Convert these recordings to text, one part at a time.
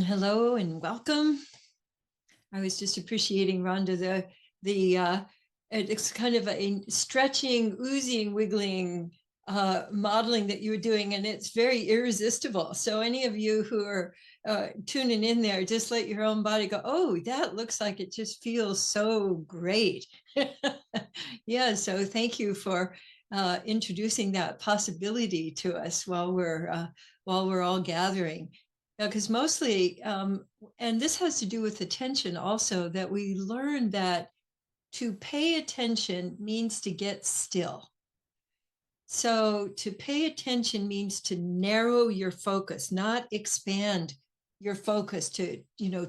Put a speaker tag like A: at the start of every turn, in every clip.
A: Hello and welcome. I was just appreciating Rhonda the it's kind of a stretching, oozing, wiggling modeling that you were doing, and it's very irresistible. So any of you who are tuning in there, just let your own body go, oh, that looks like it just feels so great. Yeah, so thank you for introducing that possibility to us while we're all gathering. Because mostly, and this has to do with attention also, that we learn that to pay attention means to get still. So to pay attention means to narrow your focus, not expand your focus to,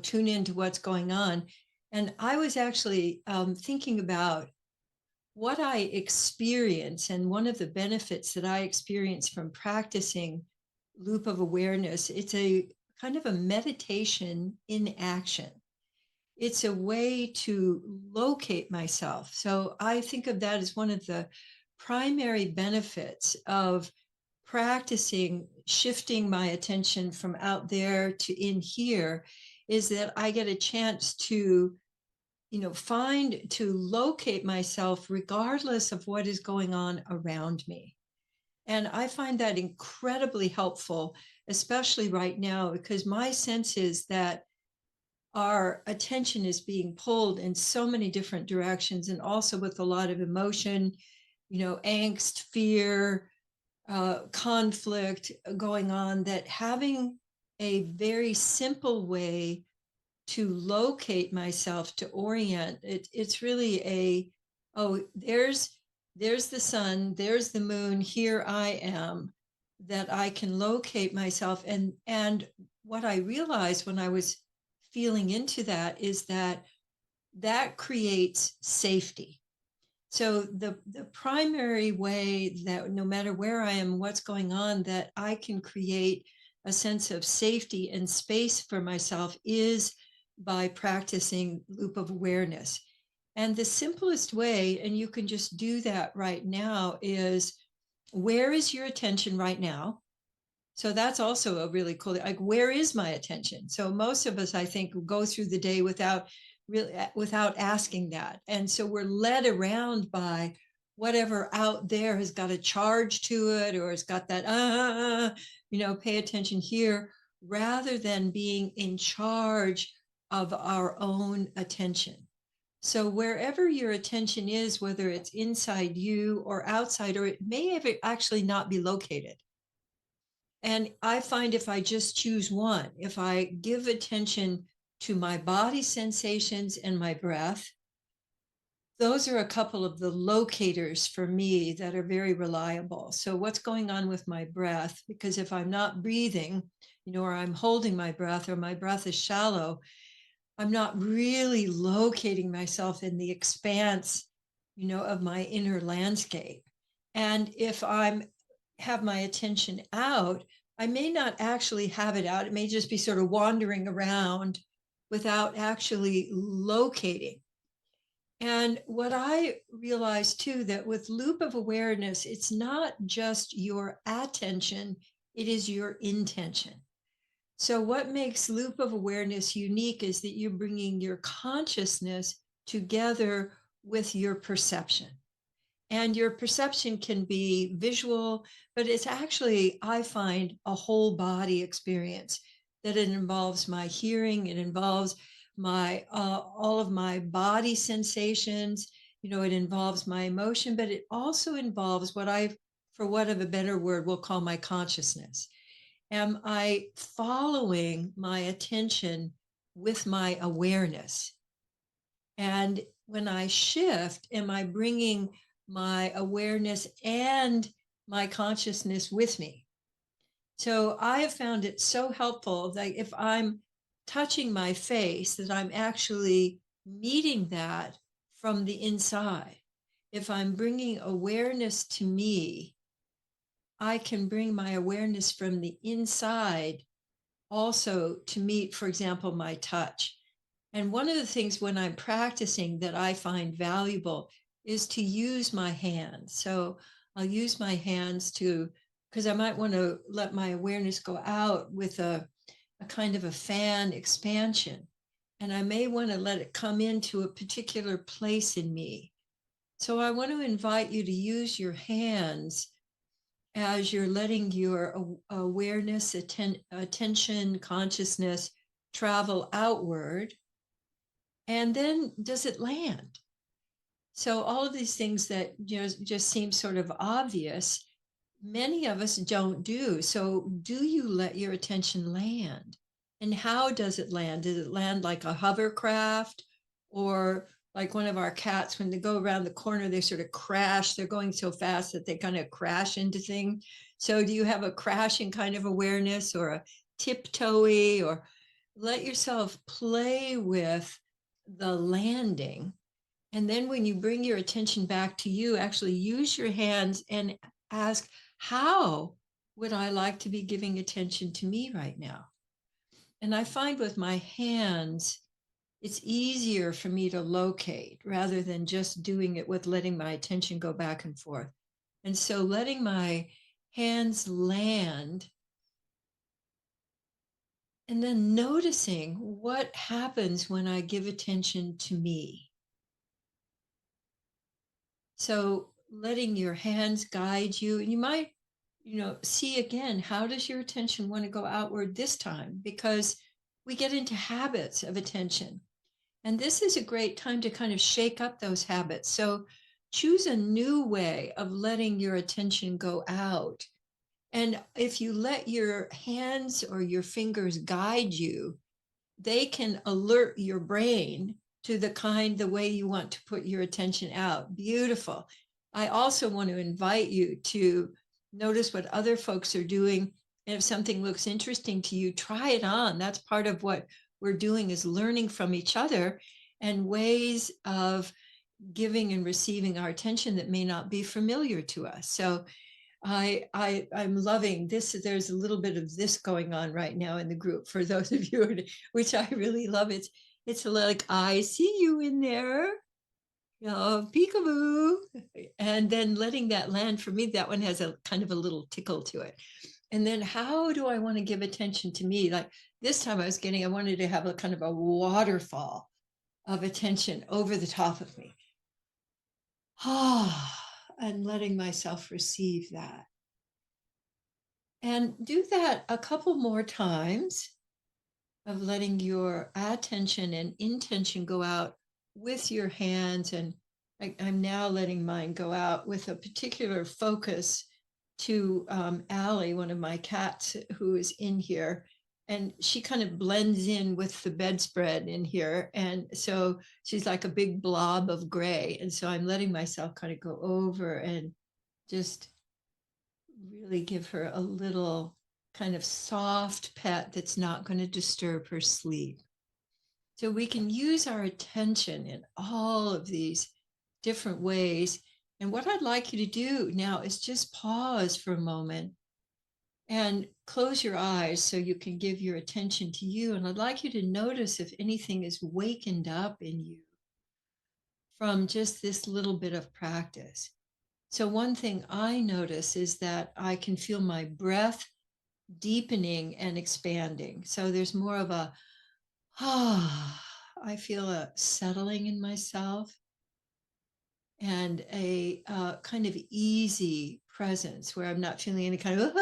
A: tune into what's going on. And I was actually thinking about what I experience, and one of the benefits that I experience from practicing loop of awareness, it's a kind of a meditation in action. It's a way to locate myself. So I think of that as one of the primary benefits of practicing shifting my attention from out there to in here, is that I get a chance to to locate myself regardless of what is going on around me. And I find that incredibly helpful, especially right now, because my sense is that our attention is being pulled in so many different directions, and also with a lot of emotion, angst, fear, conflict going on, that having a very simple way to locate myself, to orient it's really there's the sun, there's the moon, here I am, that I can locate myself. And what I realized when I was feeling into that is that that creates safety. So the primary way that no matter where I am, what's going on, that I can create a sense of safety and space for myself is by practicing loop of awareness. And the simplest way, and you can just do that right now, is where is your attention right now? So that's also a really cool, like, where is my attention? So most of us, I think, go through the day without asking that. And so we're led around by whatever out there has got a charge to it, or has got that, pay attention here, rather than being in charge of our own attention. So wherever your attention is, whether it's inside you or outside, or it may actually not be located. And I find if I just choose one, if I give attention to my body sensations and my breath, those are a couple of the locators for me that are very reliable. So what's going on with my breath? Because if I'm not breathing, or I'm holding my breath, or my breath is shallow, I'm not really locating myself in the expanse, of my inner landscape. And if I'm have my attention out, I may not actually have it out. It may just be sort of wandering around without actually locating. And what I realized too, that with loop of awareness, it's not just your attention, it is your intention. So what makes loop of awareness unique is that you're bringing your consciousness together with your perception. And your perception can be visual, but it's actually, I find, a whole body experience, that it involves my hearing, it involves my all of my body sensations, it involves my emotion, but it also involves what for want of a better word, will call my consciousness. Am I following my attention with my awareness? And when I shift, am I bringing my awareness and my consciousness with me? So I have found it so helpful that if I'm touching my face, that I'm actually meeting that from the inside. If I'm bringing awareness to me, I can bring my awareness from the inside also to meet, for example, my touch. And one of the things when I'm practicing that I find valuable is to use my hands. So I'll use my hands because I might want to let my awareness go out with a kind of a fan expansion. And I may want to let it come into a particular place in me. So I want to invite you to use your hands as you're letting your awareness, attention, consciousness travel outward. And then does it land? So all of these things that just seem sort of obvious, many of us don't do. So do you let your attention land? And how does it land? Does it land like a hovercraft, or like one of our cats, when they go around the corner, they sort of crash. They're going so fast that they kind of crash into things. So do you have a crashing kind of awareness, or a tiptoey, or let yourself play with the landing? And then when you bring your attention back to you, actually use your hands and ask, how would I like to be giving attention to me right now? And I find with my hands, it's easier for me to locate rather than just doing it with letting my attention go back and forth. And so letting my hands land and then noticing what happens when I give attention to me. So letting your hands guide you, and you might, see again, how does your attention want to go outward this time? Because we get into habits of attention. And this is a great time to kind of shake up those habits. So choose a new way of letting your attention go out. And if you let your hands or your fingers guide you, they can alert your brain to the way you want to put your attention out. Beautiful. I also want to invite you to notice what other folks are doing. And if something looks interesting to you, try it on. That's part of what we're doing, is learning from each other and ways of giving and receiving our attention that may not be familiar to us. So I'm loving this. There's a little bit of this going on right now in the group for those of you, which I really love. It's like, I see you in there, peekaboo. And then letting that land. For me, that one has a kind of a little tickle to it. And then how do I want to give attention to me? Like this time I wanted to have a kind of a waterfall of attention over the top of me. And letting myself receive that. And do that a couple more times, of letting your attention and intention go out with your hands. And I'm now letting mine go out with a particular focus to Allie, one of my cats who is in here. And she kind of blends in with the bedspread in here. And so she's like a big blob of gray. And so I'm letting myself kind of go over and just really give her a little kind of soft pet that's not going to disturb her sleep. So we can use our attention in all of these different ways. And what I'd like you to do now is just pause for a moment and close your eyes so you can give your attention to you. And I'd like you to notice if anything is wakened up in you from just this little bit of practice. So one thing I notice is that I can feel my breath deepening and expanding. So there's more of a, I feel a settling in myself, and a kind of easy presence where I'm not feeling any kind of,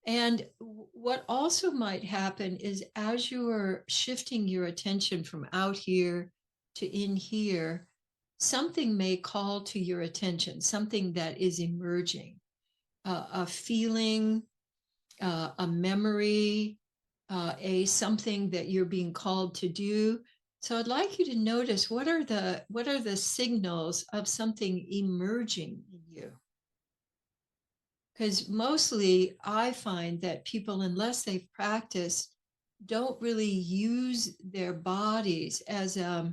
A: And what also might happen is, as you are shifting your attention from out here to in here, something may call to your attention, something that is emerging, a feeling, a memory, something that you're being called to do. So I'd like you to notice, what are the signals of something emerging in you? Because mostly I find that people, unless they've practiced, don't really use their bodies as a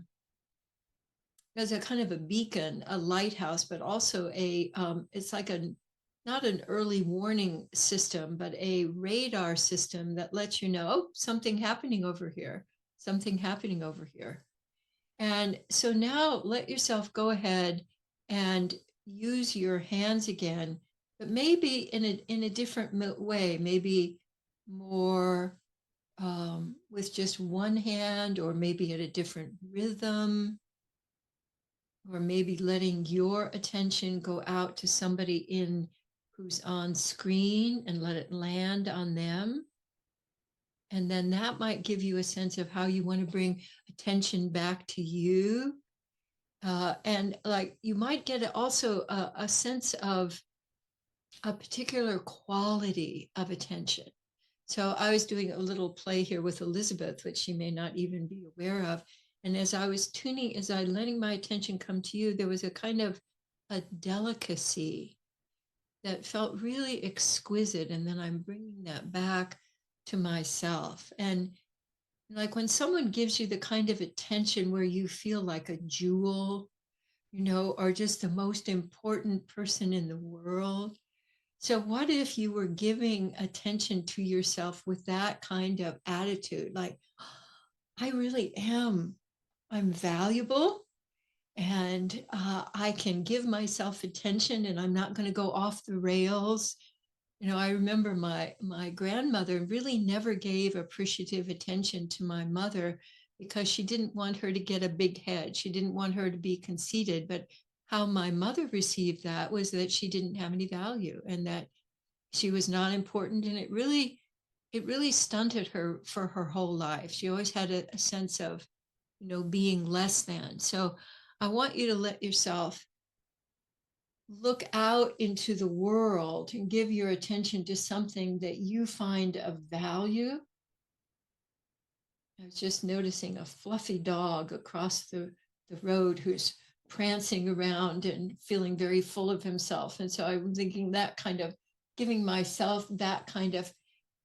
A: kind of a beacon, a lighthouse, but also it's like not an early warning system, but a radar system that lets you know, oh, something happening over here, something happening over here. And so now let yourself go ahead and use your hands again, but maybe in a different way. Maybe more with just one hand, or maybe at a different rhythm, or maybe letting your attention go out to somebody in who's on screen and let it land on them. And then that might give you a sense of how you want to bring attention back to you. And like you might get also a sense of a particular quality of attention. So I was doing a little play here with Elizabeth, which she may not even be aware of. And as I was tuning, as I letting my attention come to you, there was a kind of a delicacy that felt really exquisite. And then I'm bringing that back to myself. And like when someone gives you the kind of attention where you feel like a jewel, or just the most important person in the world. So, what if you were giving attention to yourself with that kind of attitude? Like, I really am, I'm valuable, and I can give myself attention, and I'm not going to go off the rails. I remember my grandmother really never gave appreciative attention to my mother because she didn't want her to get a big head. She didn't want her to be conceited. But how my mother received that was that she didn't have any value and that she was not important. And it really stunted her for her whole life. She always had a sense of, being less than. So I want you to let yourself look out into the world and give your attention to something that you find of value. I was just noticing a fluffy dog across the road who's prancing around and feeling very full of himself. And so I'm thinking that kind of giving myself that kind of,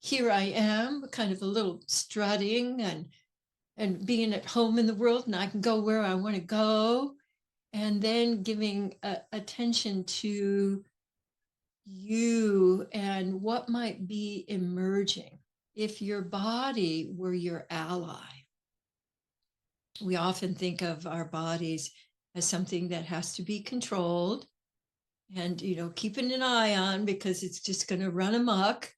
A: here I am, kind of a little strutting and being at home in the world, and I can go where I want to go. And then giving attention to you and what might be emerging. If your body were your ally, we often think of our bodies as something that has to be controlled and, keeping an eye on because it's just going to run amok.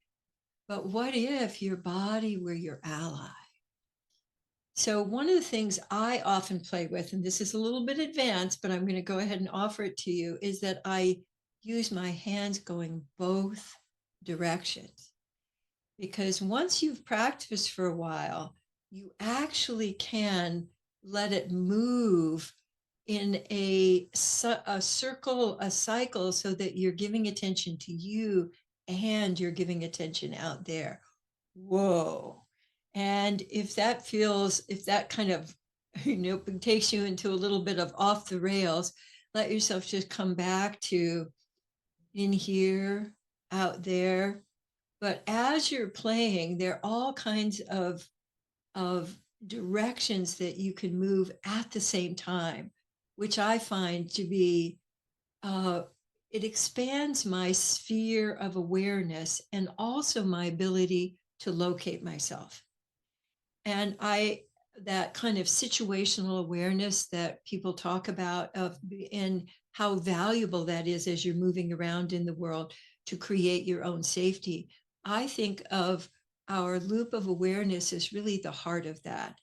A: But what if your body were your ally? So one of the things I often play with, and this is a little bit advanced, but I'm going to go ahead and offer it to you, is that I use my hands going both directions. Because once you've practiced for a while, you actually can let it move in a circle, a cycle, so that you're giving attention to you and you're giving attention out there. Whoa. And if that kind of, takes you into a little bit of off the rails, let yourself just come back to in here, out there. But as you're playing, there are all kinds of directions that you can move at the same time, which I find to be, uh, it expands my sphere of awareness and also my ability to locate myself. And that kind of situational awareness that people talk about and how valuable that is as you're moving around in the world to create your own safety. I think of our loop of awareness as really the heart of that.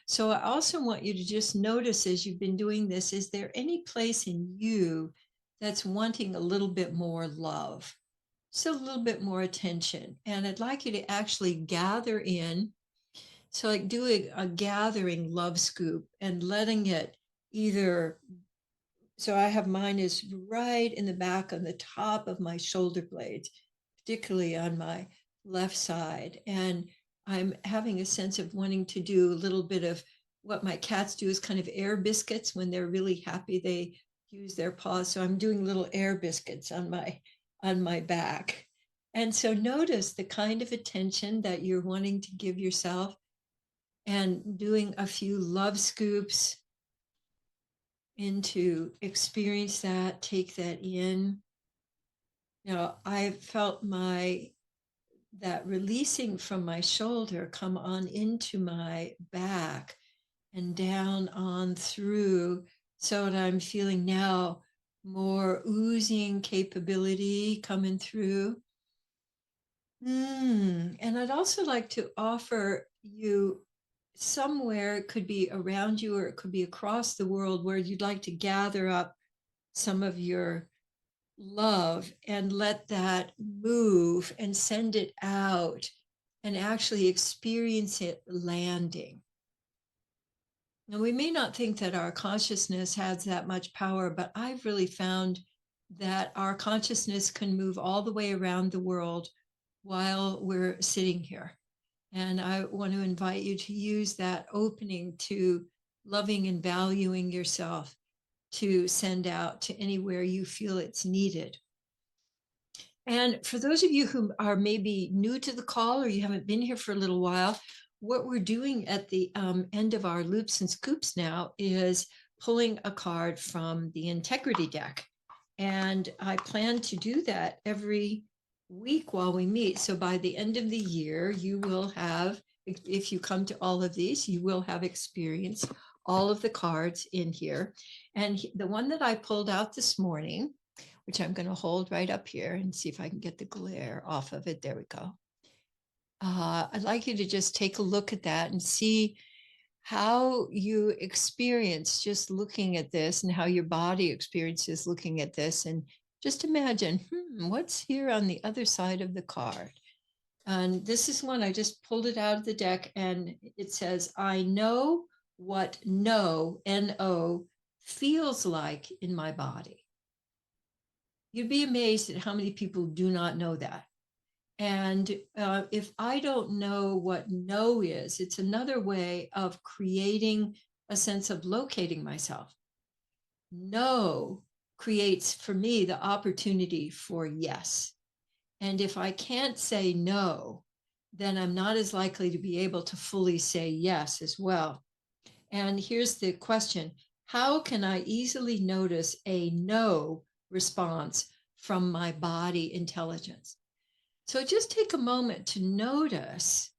A: So I also want you to just notice as you've been doing this, is there any place in you that's wanting a little bit more love? So a little bit more attention. And I'd like you to actually gather in, so like doing a gathering love scoop and letting it either, so I have mine is right in the back on the top of my shoulder blades, particularly on my left side. And I'm having a sense of wanting to do a little bit of what my cats do, is kind of air biscuits. When they're really happy, they use their paws. So I'm doing little air biscuits on my back. And so notice the kind of attention that you're wanting to give yourself, and doing a few love scoops into experience that, take that in. I felt that releasing from my shoulder come on into my back and down on through, so that I'm feeling now more oozing capability coming through. And And I'd also like to offer you somewhere, it could be around you or it could be across the world, where you'd like to gather up some of your love and let that move and send it out and actually experience it landing. Now, we may not think that our consciousness has that much power, but I've really found that our consciousness can move all the way around the world while we're sitting here. And I want to invite you to use that opening to loving and valuing yourself to send out to anywhere you feel it's needed. And for those of you who are maybe new to the call or you haven't been here for a little while, what we're doing at the end of our loops and scoops now is pulling a card from the integrity deck. And I plan to do that every week while we meet. So by the end of the year, you will have, if you come to all of these, you will have experienced all of the cards in here. And the one that I pulled out this morning, which I'm going to hold right up here and see if I can get the glare off of it. There we go. I'd like you to just take a look at that and see how you experience just looking at this and how your body experiences looking at this. And just imagine, what's here on the other side of the card? And this is one, I just pulled it out of the deck and it says, I know what no, N-O, feels like in my body. You'd be amazed at how many people do not know that. And if I don't know what no is, it's another way of creating a sense of locating myself. No creates for me the opportunity for yes. And if I can't say no, then I'm not as likely to be able to fully say yes as well. And here's the question: how can I easily notice a no response from my body intelligence? So just take a moment to notice,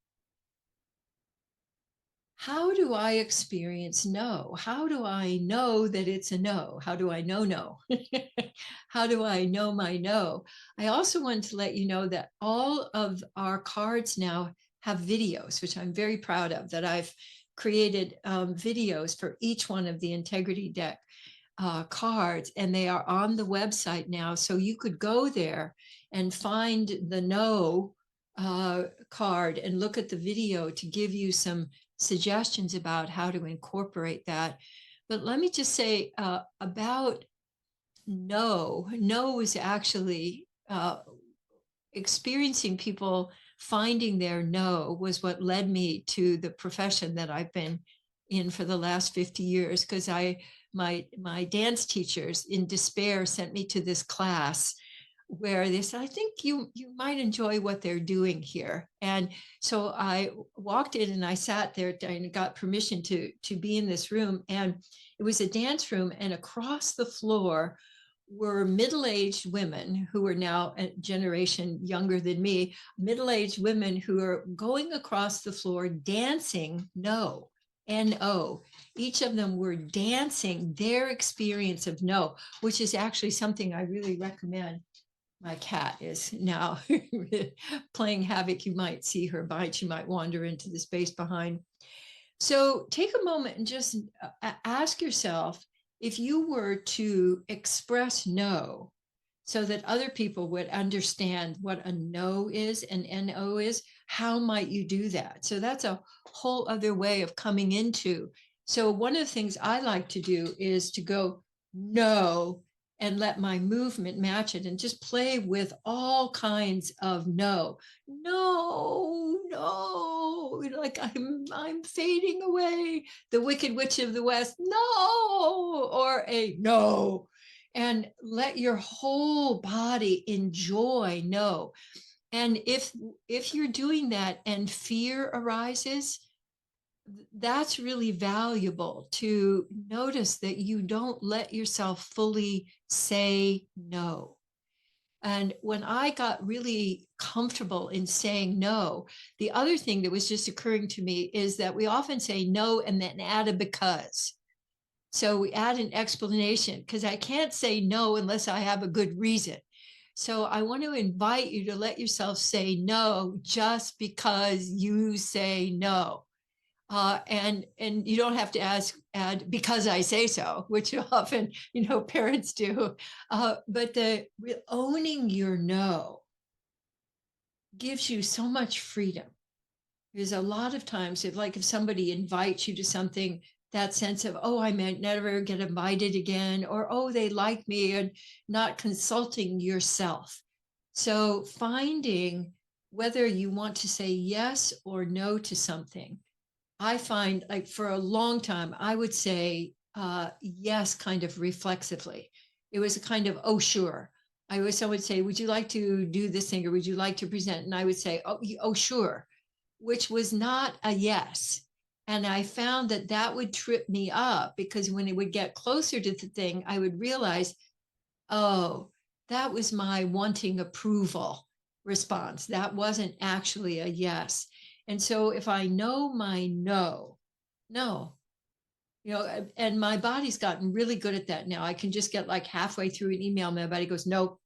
A: how do I experience no? How do I know that it's a no? How do I know no? How do I know my no? I also want to let you know that all of our cards now have videos, which I'm very proud of, that I've created videos for each one of the Integrity Deck cards, and they are on the website now. So you could go there and find the no card and look at the video to give you some suggestions about how to incorporate that. But let me just say about no is actually experiencing people finding their no was what led me to the profession that I've been in for the last 50 years, because my dance teachers in despair sent me to this class where they said, I think you might enjoy what they're doing here. And so I walked in and I sat there and got permission to be in this room. And it was a dance room, and across the floor were middle-aged women who are now a generation younger than me, middle-aged women who are going across the floor dancing no, N-O. Each of them were dancing their experience of no, which is actually something I really recommend. My cat is now playing havoc. You might see her behind. She might wander into the space behind. So take a moment and just ask yourself, if you were to express no so that other people would understand what a no is and NO is, how might you do that? So that's a whole other way of coming into. So one of the things I like to do is to go no and let my movement match it and just play with all kinds of no, like I'm fading away, the Wicked Witch of the West, no, or a no, and let your whole body enjoy no. And if you're doing that and fear arises, that's really valuable to notice that you don't let yourself fully say no. And when I got really comfortable in saying no, the other thing that was just occurring to me is that we often say no and then add a because. So we add an explanation, because I can't say no unless I have a good reason. So I want to invite you to let yourself say no just because you say no. And you don't have to add because I say so, which often parents do. But owning your no gives you so much freedom. Because a lot of times, if somebody invites you to something, that sense of, oh, I might never get invited again, or oh, they like me, and not consulting yourself. So finding whether you want to say yes or no to something. I find, like, for a long time, I would say yes, kind of reflexively. It was a kind of, oh, sure. Someone would say, would you like to do this thing, or would you like to present? And I would say, oh, sure, which was not a yes. And I found that that would trip me up, because when it would get closer to the thing, I would realize, oh, that was my wanting approval response. That wasn't actually a yes. And so if I know my no, no, and my body's gotten really good at that now. I can just get like halfway through an email, my body goes, nope.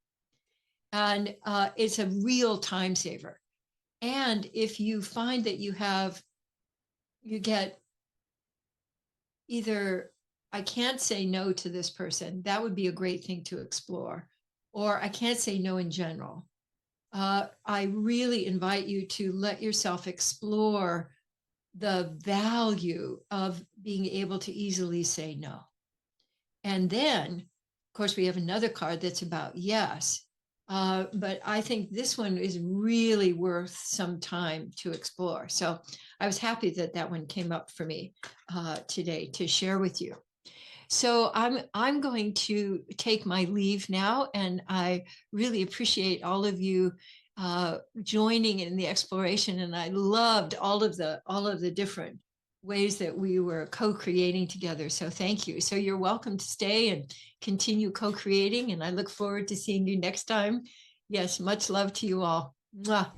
A: And it's a real time saver. And if you find that you get either, I can't say no to this person, that would be a great thing to explore, or I can't say no in general. I really invite you to let yourself explore the value of being able to easily say no. And then, of course, we have another card that's about yes. But I think this one is really worth some time to explore. So I was happy that that one came up for me today to share with you. So I'm going to take my leave now, and I really appreciate all of you joining in the exploration. And I loved all of the different ways that we were co-creating together. So thank you. So you're welcome to stay and continue co-creating. And I look forward to seeing you next time. Yes, much love to you all. Mwah.